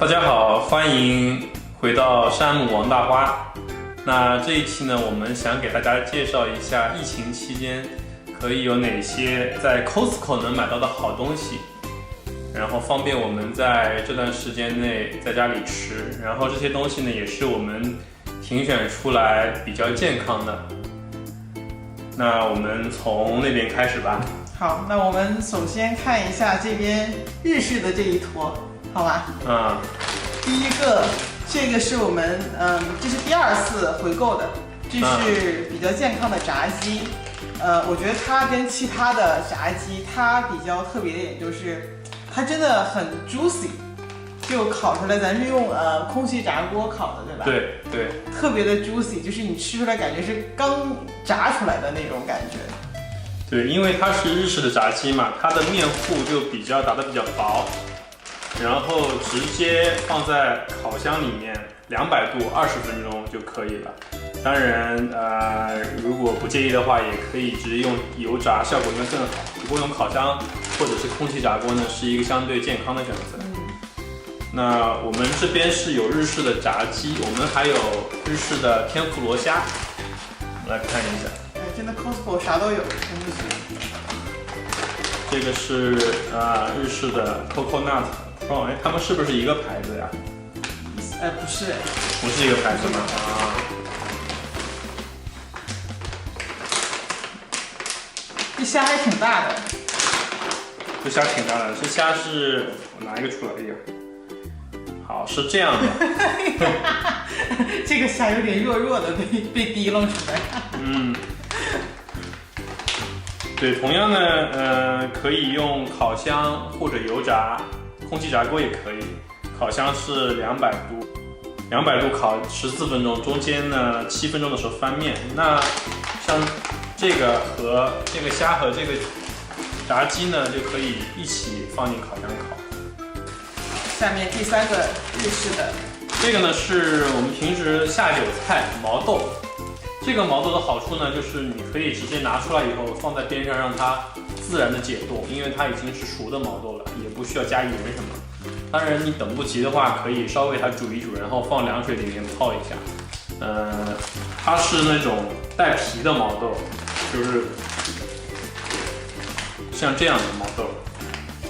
大家好，欢迎回到山姆王大花。那这一期呢，我们想给大家介绍一下疫情期间可以有哪些在 Costco 能买到的好东西，然后方便我们在这段时间内在家里吃。然后这些东西呢，也是我们评选出来比较健康的。那我们从那边开始吧。好，那我们首先看一下这边日式的这一坨，好吧？第一个，这个是我们这是第2次回购的，这是比较健康的炸鸡。我觉得它跟其他的炸鸡，它比较特别的一点就是，它真的很 juicy， 就烤出来，咱是用空气炸锅烤的，对吧？对对，特别的 juicy， 就是你吃出来感觉是刚炸出来的那种感觉。对，因为它是日式的炸鸡嘛，它的面糊就打得比较薄，然后直接放在烤箱里面200度20分钟就可以了。当然，如果不介意的话，也可以直接用油炸，效果应该更好。不过用烤箱或者是空气炸锅呢，是一个相对健康的选择。那我们这边是有日式的炸鸡，我们还有日式的天妇罗虾，我们来看一下。真的 Costco 啥都有，真的是。这个是日式的 Coconut Prawn， 他们是不是一个牌子呀？不是，不是一个牌子吗？这虾还挺大的。这虾挺大的，这虾是我拿一个出来一点。好，是这样的。这个虾有点弱的被提楞出来。对，同样呢，可以用烤箱或者油炸，空气炸锅也可以。烤箱是200度烤14分钟，中间呢7分钟的时候翻面。那像这个和这个虾和这个炸鸡呢，就可以一起放进烤箱烤。下面第3个日式的，这个呢是我们平时下酒菜毛豆。这个毛豆的好处呢，就是你可以直接拿出来以后放在边上，让它自然的解冻，因为它已经是熟的毛豆了，也不需要加盐什么。当然你等不及的话，可以稍微它煮一煮，然后放凉水里面泡一下。它是那种带皮的毛豆，就是像这样的毛豆，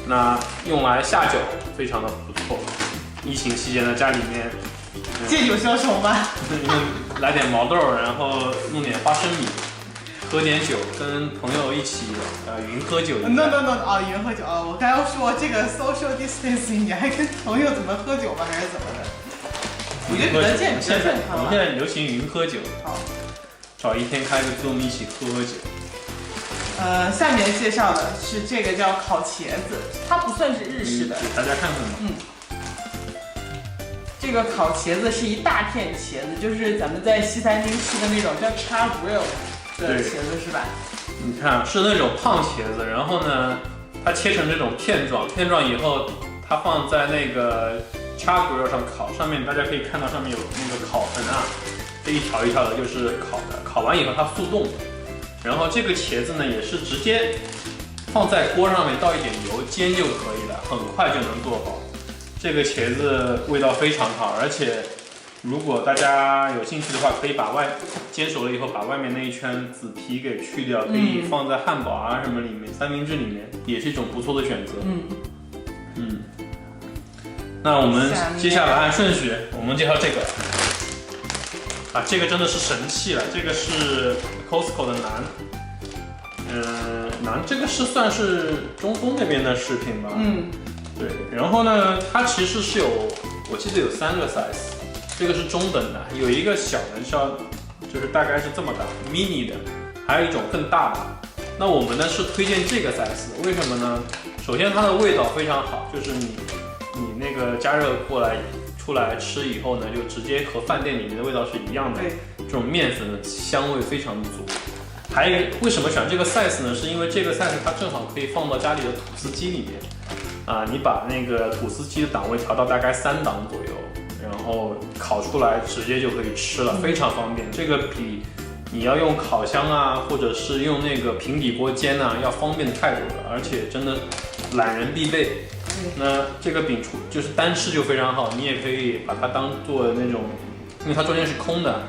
那用来下酒非常的不错。疫情期间呢，家里面借酒消愁吧。来点毛豆，然后弄点花生米，喝点酒，跟朋友一起云喝酒。No， 云喝酒啊！我刚要说这个 social distancing， 你还跟朋友怎么喝酒吗？还是怎么的？我觉得比较健康。我们现在流行云喝酒。好，找一天开个 Zoom 一起喝酒。下面介绍的是这个叫烤茄子，它不算是日式的，给大家看看吧。这个烤茄子是一大片茄子，就是咱们在西餐厅吃的那种叫 char grill 的茄子是吧？你看是那种胖茄子，然后呢，它切成这种片状以后，它放在那个 char grill 上烤，上面大家可以看到上面有那个烤痕啊，这一条一条的就是烤的，烤完以后它速冻，然后这个茄子呢也是直接放在锅上面倒一点油煎就可以了，很快就能做好。这个茄子味道非常好，而且如果大家有兴趣的话，可以把煎熟了以后，把外面那一圈紫皮给去掉，可以放在汉堡啊什么里面，三明治里面，也是一种不错的选择。那我们接下来按顺序，我们介绍这个。这个真的是神器了，这个是 Costco 的馕。馕这个算是中东那边的食品吧？对，然后呢，它其实是我记得有3个 size， 这个是中等的，有一个小的就是大概是这么大 mini 的，还有一种更大的。那我们呢是推荐这个 size， 为什么呢？首先它的味道非常好，就是你那个加热出来吃以后呢，就直接和饭店里面的味道是一样的，这种面粉的香味非常足。还有为什么选这个 size 呢？是因为这个 size 它正好可以放到家里的吐司机里面。你把那个吐司机的档位调到大概3档左右，然后烤出来直接就可以吃了，非常方便。这个比你要用烤箱啊，或者是用那个平底锅煎啊，要方便太多了，而且真的懒人必备。那这个饼就是单吃就非常好，你也可以把它当做那种，因为它中间是空的，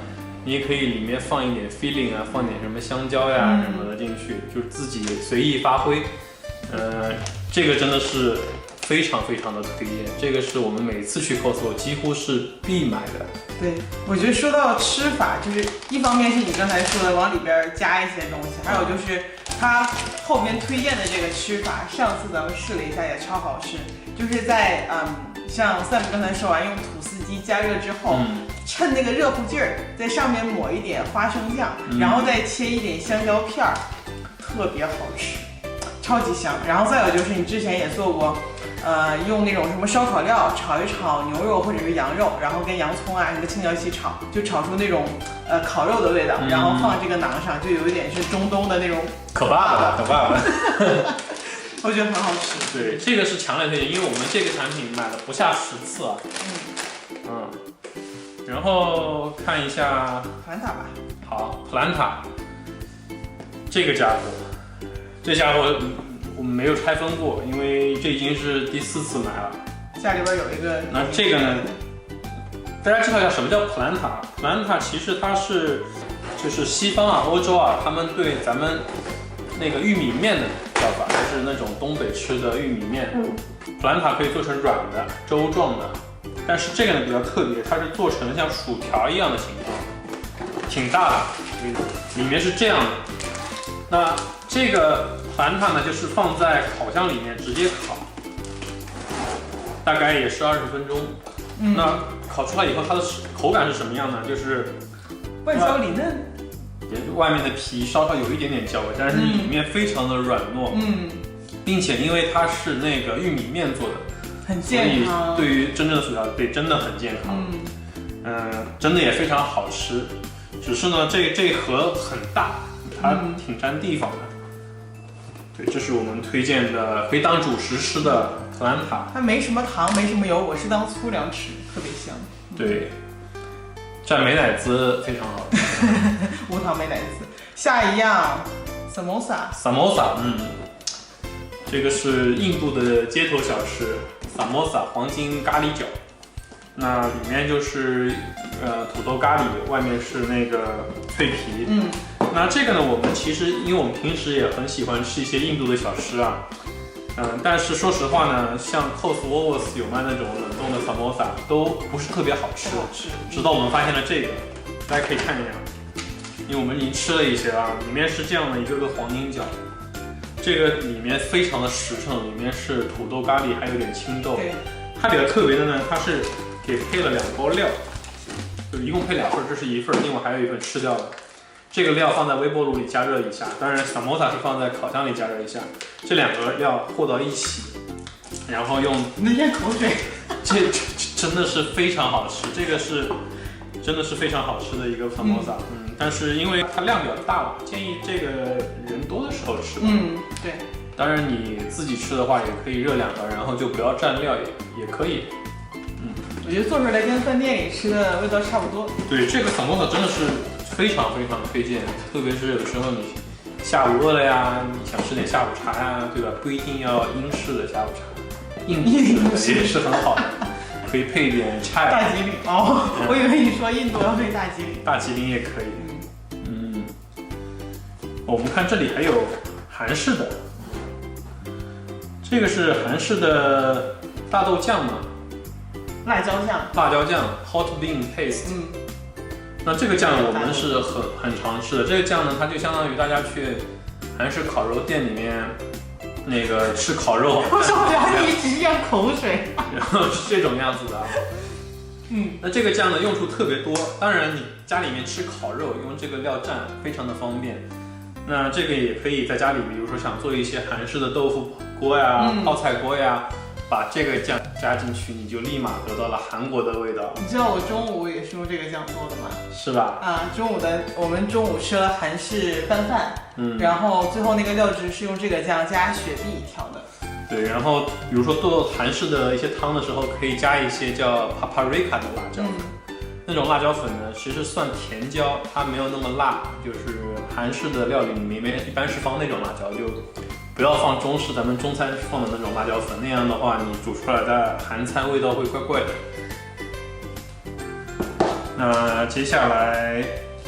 你也可以里面放一点 filling 啊，放点什么香蕉呀什么的进去，就是自己随意发挥。这个真的是非常非常的推荐，这个是我们每次去 Costco 几乎是必买的。对，我觉得说到吃法，就是一方面是你刚才说的往里边加一些东西，还有就是它后边推荐的这个吃法，上次咱们试了一下也超好吃，就是在像 Sam 刚才说完用吐司机加热之后，趁那个热乎劲儿，在上面抹一点花生酱，然后再切一点香蕉片儿，特别好吃，超级香。然后再有就是你之前也做过。用那种什么烧烤料炒一炒牛肉或者是羊肉，然后跟洋葱啊什么青椒一起炒，就炒出那种烤肉的味道，然后放这个馕上，就有一点是中东的那种可爸爸。我觉得很好吃。对，这个是强烈推荐，因为我们这个产品买了不下10次啊。然后看一下普兰塔吧。好，普兰塔，这个家伙，这家伙。我们没有拆分过，因为这已经是第4次买了。家里边有一个。那这个呢？大家介绍一下什么叫普兰塔？普兰塔其实它是，就是西方啊、欧洲啊，他们对咱们那个玉米面的叫法，就是那种东北吃的玉米面。普兰塔可以做成软的、粥状的，但是这个呢比较特别，它是做成像薯条一样的形状，挺大的，里面是这样的。那这个普兰塔呢，就是放在烤箱里面直接烤，大概也是20分钟。那烤出来以后，它的口感是什么样呢？就是外焦里嫩，也是外面的皮稍稍有一点点焦味，但是里面非常的软糯。并且因为它是那个玉米面做的，很健康。对于真正的薯条，对，真的很健康。真的也非常好吃。只是呢，这一盒很大，它挺占地方的。对，这是我们推荐的可以当主食吃的普兰塔。它没什么糖，没什么油，我是当粗粮吃，特别香。对，蘸美乃滋非常好吃。无糖美乃滋。下一样 ，samosa。这个是印度的街头小吃 ，samosa 黄金咖喱饺。那里面就是土豆咖喱，外面是那个脆皮。那这个呢，我们其实因为我们平时也很喜欢吃一些印度的小吃啊，但是说实话呢，像 Costco 有卖那种冷冻的 samosa 都不是特别好吃。直到我们发现了这个，大家可以看一下，因为我们已经吃了一些啊，里面是这样的一个个黄金饺，这个里面非常的实诚，里面是土豆咖喱，还有点青豆。它比较特别的呢，它是给配了2包料，就一共配2份，这是1份，另外还有1份吃掉了。这个料放在微波炉里加热一下，当然 samosa 是放在烤箱里加热一下，这2个料和到一起，然后用能咽口水，这真的是非常好吃，这个是真的是非常好吃的一个 samosa。但是因为它量比较大了，建议这个人多的时候吃吧。对。当然你自己吃的话，也可以热2个，然后就不要蘸料也可以。我觉得做出来跟饭店里吃的味道差不多。对，这个 samosa 真的是非常非常推荐，特别是有时候你下午饿了呀，你想吃点下午茶呀，对吧？不一定要英式的下午茶，印度式也是很好的，可以配一点菜。大吉岭我以为你说印度要配大吉岭。大吉岭也可以。我们看这里还有韩式的，这个是韩式的大豆酱嘛？辣椒酱 hot bean paste。那这个酱我们是很常吃的。这个酱呢，它就相当于大家去韩式烤肉店里面那个吃烤肉，我受不了你一直咽口水，然后是这种样子的。那这个酱呢用处特别多，当然你家里面吃烤肉用这个料蘸非常的方便。那这个也可以在家里，比如说想做一些韩式的豆腐锅呀、泡菜锅呀，把这个酱加进去，你就立马得到了韩国的味道。你知道我中午也是用这个酱做的吗？是吧？我们中午吃了韩式拌饭，然后最后那个料汁是用这个酱加雪碧调的。对，然后比如说做韩式的一些汤的时候，可以加一些叫 paprika 的辣椒粉。那种辣椒粉呢，其实算甜椒，它没有那么辣，就是韩式的料理里面一般是放那种辣椒，就不不要放中式咱们中餐放的那种辣椒粉，那样的话你煮出来的韩餐味道会怪怪的。那接下来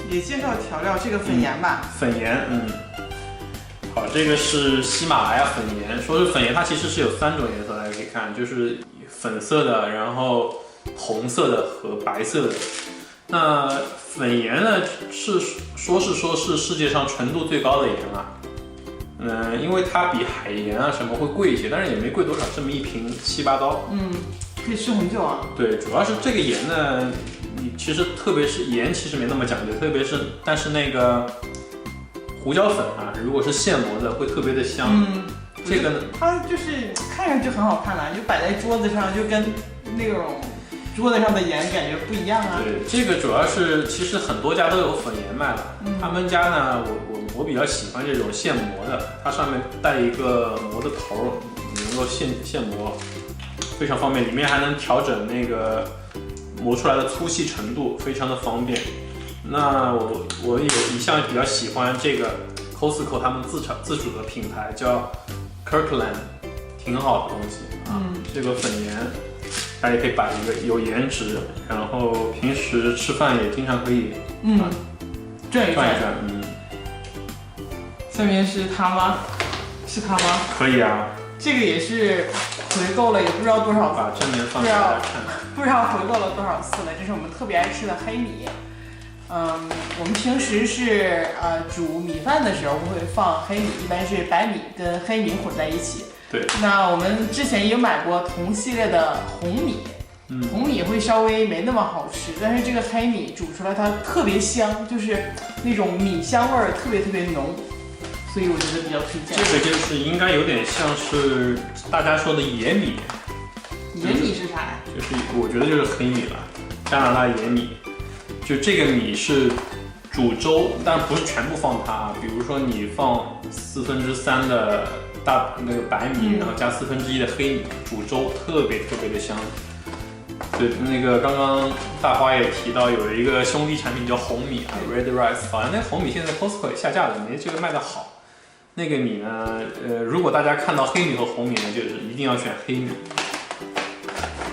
也介绍调料，这个粉盐吧。粉盐，好，这个是喜马拉雅粉盐。说是粉盐，它其实是有3种颜色，大家可以看，就是粉色的，然后红色的和白色的。那粉盐呢，说是世界上纯度最高的盐啊。因为它比海盐啊什么会贵一些，但是也没贵多少，这么一瓶7、8刀。可以吃很久啊。对，主要是这个盐呢。其实特别是盐，其实没那么讲究，但是那个胡椒粉啊，如果是现磨的，会特别的香。这个呢，它就是看上去很好看啦，就摆在桌子上，就跟那种桌子上的盐感觉不一样啊。对，这个主要是其实很多家都有粉盐卖了，他们家呢，我比较喜欢这种现磨的，它上面带一个磨的头，能够现磨，非常方便，里面还能调整那个。磨出来的粗细程度非常的方便。那我有一向比较喜欢这个 Costco 他们自主的品牌叫 Kirkland， 挺好的东西啊。这个粉盐，大家也可以摆一个有颜值，然后平时吃饭也经常可以转一转。下面是它吗？是它吗？可以啊。这个也是回购了，也不知道多少次。把正面放给大家看。不知道回购了多少次了，这是我们特别爱吃的黑米。我们平时是煮米饭的时候会放黑米，一般是白米跟黑米混在一起。对。那我们之前也有买过同系列的红米，红米会稍微没那么好吃，但是这个黑米煮出来它特别香，就是那种米香味儿特别浓，所以我觉得比较推荐。这个就是应该有点像是大家说的野米。野米是啥呀？就是我觉得就是黑米了，加拿大野米。就这个米是煮粥，但不是全部放它。比如说你放3/4的那个白米，然后加1/4的黑米煮粥，特别的香。对，那个刚刚大花也提到有一个兄弟产品叫红米啊 ，Red Rice， 好像那个红米现在 Costco 也下架了，没这个卖的好。那个米呢，如果大家看到黑米和红米呢，就是一定要选黑米。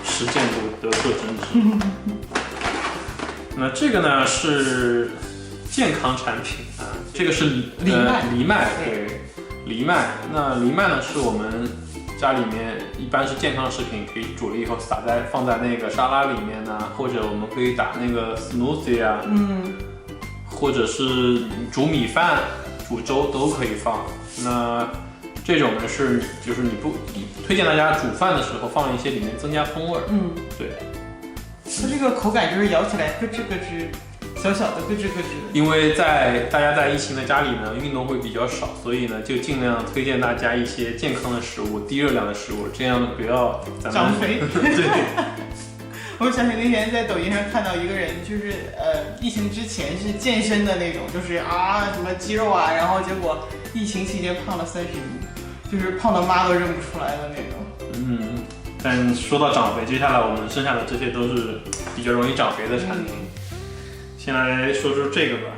实践度得寸进尺。那这个呢是健康产品啊，这个是藜麦，对，藜麦。那藜麦呢是我们家里面一般是健康食品，可以煮了以后放在那个沙拉里面呢，或者我们可以打那个 smoothie 啊，或者是煮米饭、煮粥都可以放。那这种呢就是你推荐大家煮饭的时候放一些里面增加风味。对。它这个口感就是咬起来咯吱咯吱，小小的咯吱咯吱的。因为大家在疫情的家里呢，运动会比较少，所以呢就尽量推荐大家一些健康的食物、低热量的食物，这样不要长肥。对。我想起那天在抖音上看到一个人，就是疫情之前是健身的那种，就是什么肌肉啊，然后结果疫情期间胖了30斤，就是胖到妈都认不出来的那种。但说到长肥，接下来我们剩下的这些都是比较容易长肥的产品。先来说说这个吧，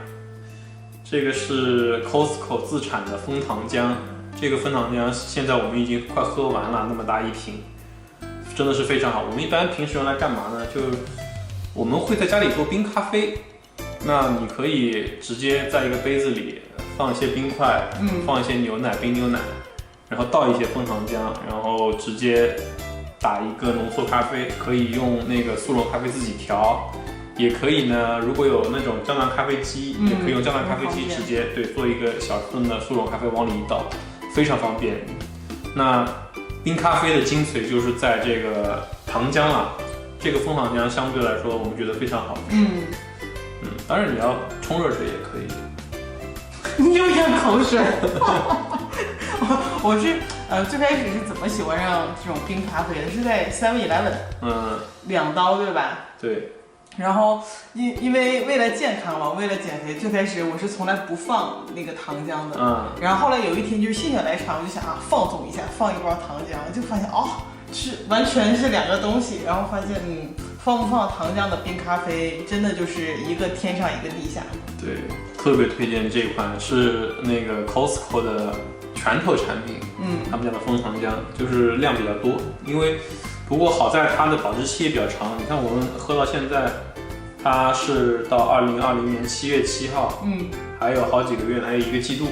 这个是 Costco 自产的枫糖浆，这个枫糖浆现在我们已经快喝完了，那么大一瓶。真的是非常好。我们一般平时用来干嘛呢？就我们会在家里做冰咖啡，那你可以直接在一个杯子里放一些冰块，放一些牛奶，冰牛奶，然后倒一些枫糖浆，然后直接打一个浓缩咖啡。可以用那个速溶咖啡自己调，也可以呢，如果有那种胶囊咖啡机，也可以用胶囊咖啡机直接做一个小份的速溶咖啡往里一倒，非常方便。那冰咖啡的精髓就是在这个糖浆了，这个枫糖浆相对来说我们觉得非常好吃。当然你要冲热水也可以。你又咽口水。我是最开始是怎么喜欢上这种冰咖啡的？是在 7-Eleven， 2刀对吧？对。然后因为为了健康嘛，为了减肥，最开始我是从来不放那个糖浆的。然后后来有一天就是心血来潮，我就想放纵一下，放一包糖浆，就发现是完全是2个东西。然后发现放不放糖浆的冰咖啡，真的就是一个天上一个地下。对，特别推荐这款，是那个 Costco 的拳头产品，他们家的枫糖浆就是量比较多，不过好在它的保质期也比较长，你看我们喝到现在，它是到2020年7月7号，还有好几个月，还有1个季度，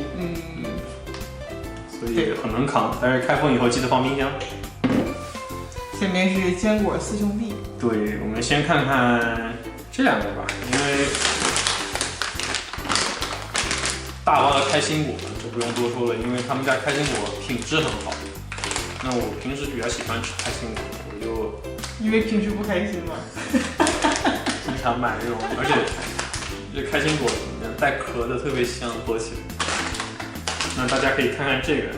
所以很能扛，但是开封以后记得放冰箱。下面是坚果4兄弟。对，我们先看看这两个吧，因为大包的开心果就不用多说了，因为他们家开心果品质很好。那我平时比较喜欢吃开心果，我就因为平时不开心嘛，经常买这种，而且这开心果带壳的特别香，喝起来。那大家可以看看这个，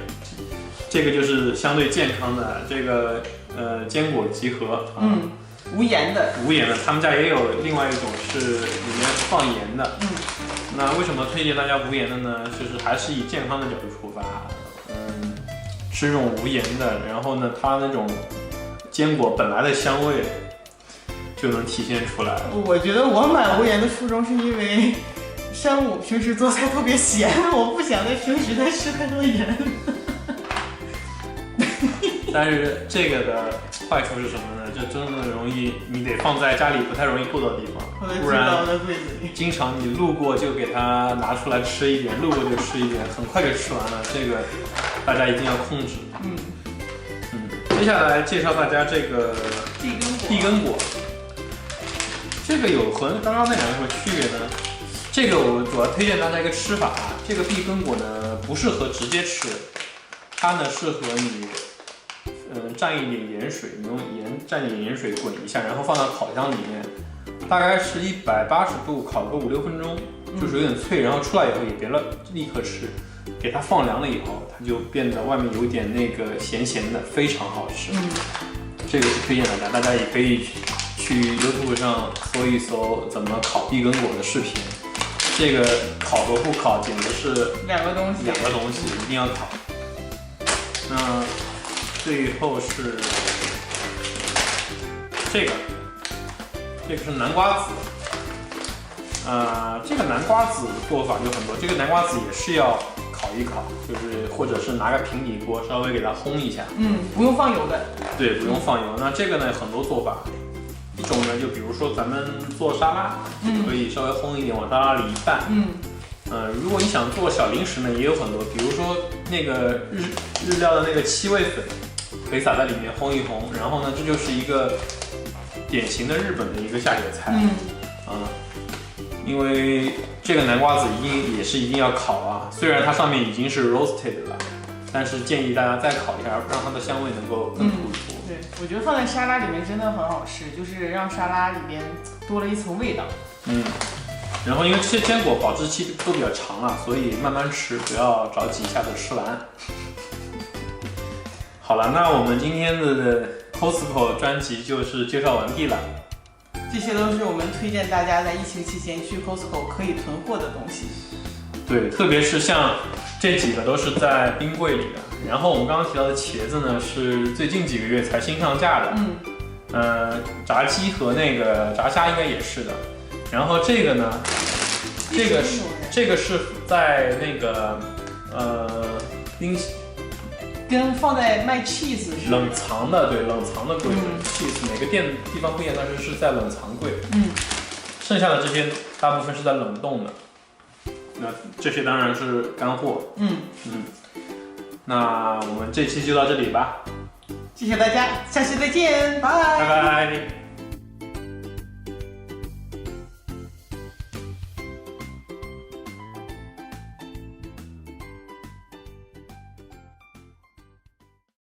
这个就是相对健康的这个坚果集合，无盐的，他们家也有另外一种是里面放盐的，那为什么推荐大家无盐的呢？就是还是以健康的角度出发，吃这种无盐的，然后呢，它那种坚果本来的香味就能体现出来。我觉得我买无盐的初衷是因为山姆平时做菜特别咸，我不想在平时再吃太多盐。但是这个的坏处是什么呢？这真的容易，你得放在家里不太容易够到的地方，不然经常你路过就给它拿出来吃一点，路过就吃一点，很快就吃完了。这个大家一定要控制。接下来介绍大家这个碧根果，这个有和刚刚那两个有什么区别呢？这个我主要推荐大家一个吃法啊，这个碧根果呢不适合直接吃，它呢适合你。蘸一点盐水，你用蘸点盐水滚一下，然后放到烤箱里面，大概是180度烤个5-6分钟，就是有点脆，然后出来以后也别立刻吃，给它放凉了以后，它就变得外面有点那个咸咸的，非常好吃。这个是推荐大家也可以去 YouTube 上搜一搜怎么烤碧根果的视频，这个烤和不烤简直是两个东西，一定要烤。那最后是这个是南瓜子，这个南瓜子做法就很多，这个南瓜子也是要烤一烤，就是或者是拿个平底锅稍微给它烘一下，不用放油的，对，不用放油。那这个呢很多做法，一种呢就比如说咱们做沙拉，可以稍微烘一点往沙拉里一拌，如果你想做小零食呢，也有很多，比如说那个日料的那个七味粉。可以撒在里面烘一烘，然后呢，这就是一个典型的日本的一个下酒菜。因为这个南瓜子一定要烤啊，虽然它上面已经是 roasted 了，但是建议大家再烤一下，让它的香味能够更突出。对，我觉得放在沙拉里面真的很好吃，就是让沙拉里面多了一层味道。然后因为这些坚果保质期都比较长了，所以慢慢吃，不要着急一下子吃完。好了，那我们今天的 Costco 专辑就是介绍完毕了。这些都是我们推荐大家在疫情期间去 Costco 可以囤货的东西。对，特别是像这几个都是在冰柜里的。然后我们刚刚提到的茄子呢，是最近几个月才新上架的。炸鸡和那个炸虾应该也是的。然后这个呢，这个是在那个跟放在卖 cheese 是冷藏的，对，冷藏的柜子 cheese 每个地方不一样，但是是在冷藏柜。剩下的这些大部分是在冷冻的。那这些当然是干货。那我们这期就到这里吧。谢谢大家，下期再见，拜拜。